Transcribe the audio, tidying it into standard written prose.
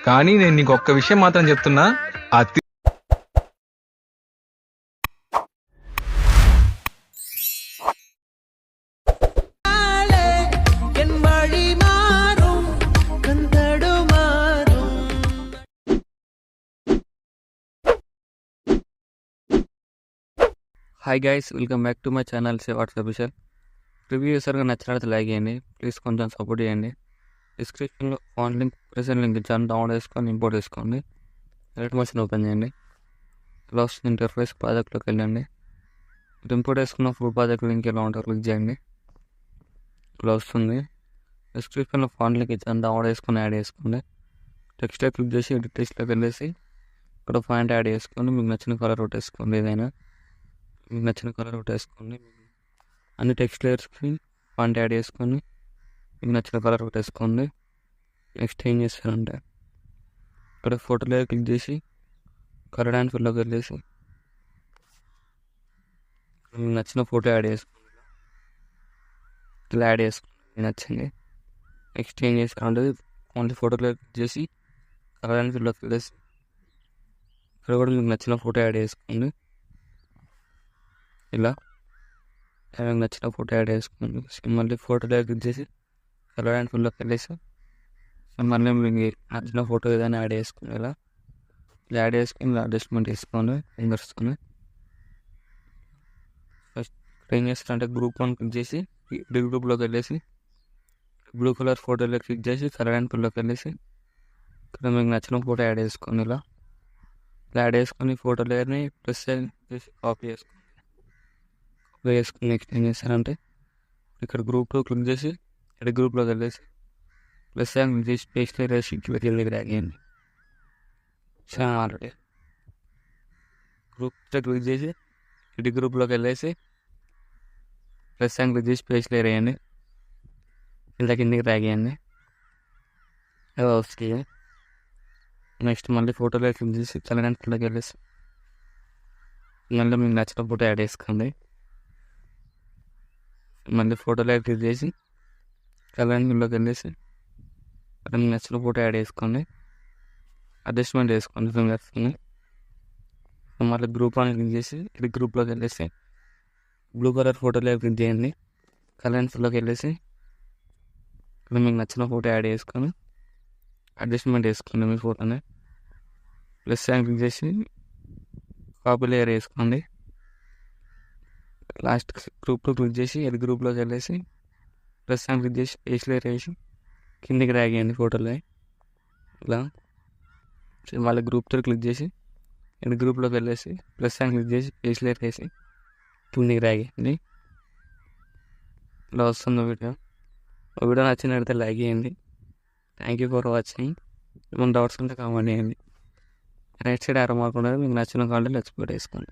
కానీ నేను నీకు ఒక్క విషయం మాత్రం చెప్తున్నా. ఆ hi guys, welcome back to my channel say what's official. Review చేసారుగా నచ్చినట్లయితే లైక్ చేయండి, ప్లీజ్ కొంచెం సపోర్ట్ చేయండి. డిస్క్రిప్షన్లో ఫోన్ లింక్, ప్రెసెంట్ లింక్ ఇచ్చాను, డౌన్లోడ్ చేసుకొని ఇంపోర్ట్ చేసుకోండి. ఎలక్ట్ మషిన్ ఓపెన్ చేయండి. ఇలా వస్తుంది ఇంటర్ఫేస్. ప్రాజెక్ట్లోకి వెళ్ళండి. మీరు ఇంపోర్ట్ చేసుకున్న ఫుల్ ప్రాజెక్ట్ లింక్ ఎలా ఉంటుందో క్లిక్ చేయండి. ఇలా వస్తుంది. డిస్క్రిప్షన్లో ఫోన్ లింక్ ఇచ్చాను, డౌన్లోడ్ చేసుకొని యాడ్ చేసుకోండి. టెక్స్ట్ క్లిక్ చేసి ఎడిట్ టెక్స్ట్లోకి వెళ్ళేసి ఇక్కడ ఫాంట్ యాడ్ చేసుకొని మీకు నచ్చిన కలర్ కొట్టేసుకోండి. ఏదైనా మీకు నచ్చిన కలర్ కొట్టేసుకోండి. అన్ని టెక్స్ట్ లేయర్స్కి ఫాంట్ యాడ్ చేసుకొని మీకు నచ్చిన కలర్ కొట్టేసుకోండి. నెక్స్ట్ ఏం చేస్తారంటే ఇక్కడ ఫోటో లేయర్ క్లిక్ చేసి కలర్ అండ్ ఫిల్లోకి వెళ్ళేసి మీకు నచ్చిన ఫోటో యాడ్ చేసుకోండి. ఇలా యాడ్ చేసుకోండి నచ్చింది. నెక్స్ట్ ఏం చేస్తారంటే ఓన్లీ ఫోటో లేయర్ క్లిక్ చేసి కలర్ అండ్ ఫిల్లోకి వెళ్ళేసి ఇక్కడ కూడా మీకు నచ్చిన ఫోటో యాడ్ చేసుకోండి. ఇలా మీకు నచ్చిన ఫోటో యాడ్ చేసుకోండి. మళ్ళీ ఫోటో క్లిక్ చేసి కలర్ అండ్ ఫుల్లోకి వెళ్ళేసి మళ్ళీ మీకు నచ్చిన ఫోటో ఏదైనా యాడ్ చేసుకుని ఇలా యాడ్ చేసుకుని ఇలా అడ్జస్ట్మెంట్ చేసుకోండి ఫింగర్స్తో. ఫస్ట్ ఏం చేస్తారంటే గ్రూప్ 1 క్లిక్ చేసి గ్రూప్లోకి వెళ్ళేసి బ్లూ కలర్ ఫోటోలో క్లిక్ చేసి కలర్ అండ్ ఫుల్లోకి వెళ్ళేసి ఇక్కడ మీకు నచ్చిన ఫోటో యాడ్ చేసుకోండి. ఇలా యాడ్ చేసుకొని ఫోటో లేయర్ని ప్రెస్ చేసి కాపీ చేసుకోండి. వేసుకుని నెక్స్ట్ ఏం చేస్తారంటే ఇక్కడ గ్రూప్ 2 క్లిక్ చేసి ఇక్కడ గ్రూప్లోకి వెళ్ళేసి ప్లస్ క్లిక్ చేసి పేస్ట్ వేసి వెళ్ళి డ్రాగ్ చేయండి. ఆల్రెడీ గ్రూప్ క్లిక్ చేసి ఇటు గ్రూప్లోకి వెళ్ళేసి ప్లస్ క్లిక్ చేసి పేస్ట్ లేయర్ వేయండి. ఇలా కిందికి డ్రాగ్ చేయండి. అలా వస్తుంది. నెక్స్ట్ మళ్ళీ ఫోటోలో క్లిక్ చేసి కలర్ అండ్ ఫుల్లోకి వెళ్ళేసి మళ్ళీ మీకు నచ్చిన ఫోటో యాడ్ చేసుకోండి. మళ్ళీ ఫోటోలో క్లిక్ చేసి కలర్ అండ్ ఫుల్లోకి వెళ్ళేసి అక్కడ మీకు నచ్చిన ఫోటో యాడ్ చేసుకోండి. అడ్జస్ట్మెంట్ చేసుకోండి ఫింగర్స్ని. మళ్ళీ గ్రూప్ 1 క్లిక్ చేసి ఇది గ్రూప్లోకి వెళ్ళేసి బ్లూ కలర్ ఫోటోలో క్లిక్ చేయండి. కలర్ అండ్ ఫుల్లోకి వెళ్ళేసి ఇక్కడ మీకు నచ్చిన ఫోటో యాడ్ చేసుకొని అడ్జస్ట్మెంట్ చేసుకోండి మీ ఫోటోని. ప్లస్ క్లిక్ చేసి కాపీ లేయర్ వేసుకోండి. లాస్ట్ గ్రూప్ 2 క్లిక్ చేసి అది గ్రూప్లోకి వెళ్ళేసి ప్లస్ క్లిక్ చేసి పేస్ట్ లేయర్ వేసి కిందికి డ్రాగ్ చేయండి ఫోటోలో. ఇలా మళ్ళీ గ్రూప్ 3 క్లిక్ చేసి ఇది గ్రూప్లోకి వెళ్ళేసి ప్లస్ క్లిక్ చేసి పేస్ట్ లేయర్ వేసి కిందికి డ్రాగ్ చేయండి. ఇలా వస్తుంది వీడియో. వీడియో నచ్చినట్లయితే లైక్ చేయండి. Thank you for watching. ఏమైనా డౌట్స్ ఉంటే కామెంట్ చేయండి. రైట్ సైడ్ ఆరో మార్క్ ఉండదు, మీకు నచ్చిన కాంటెంట్ ఎక్స్ప్లోర్ చేసుకోండి.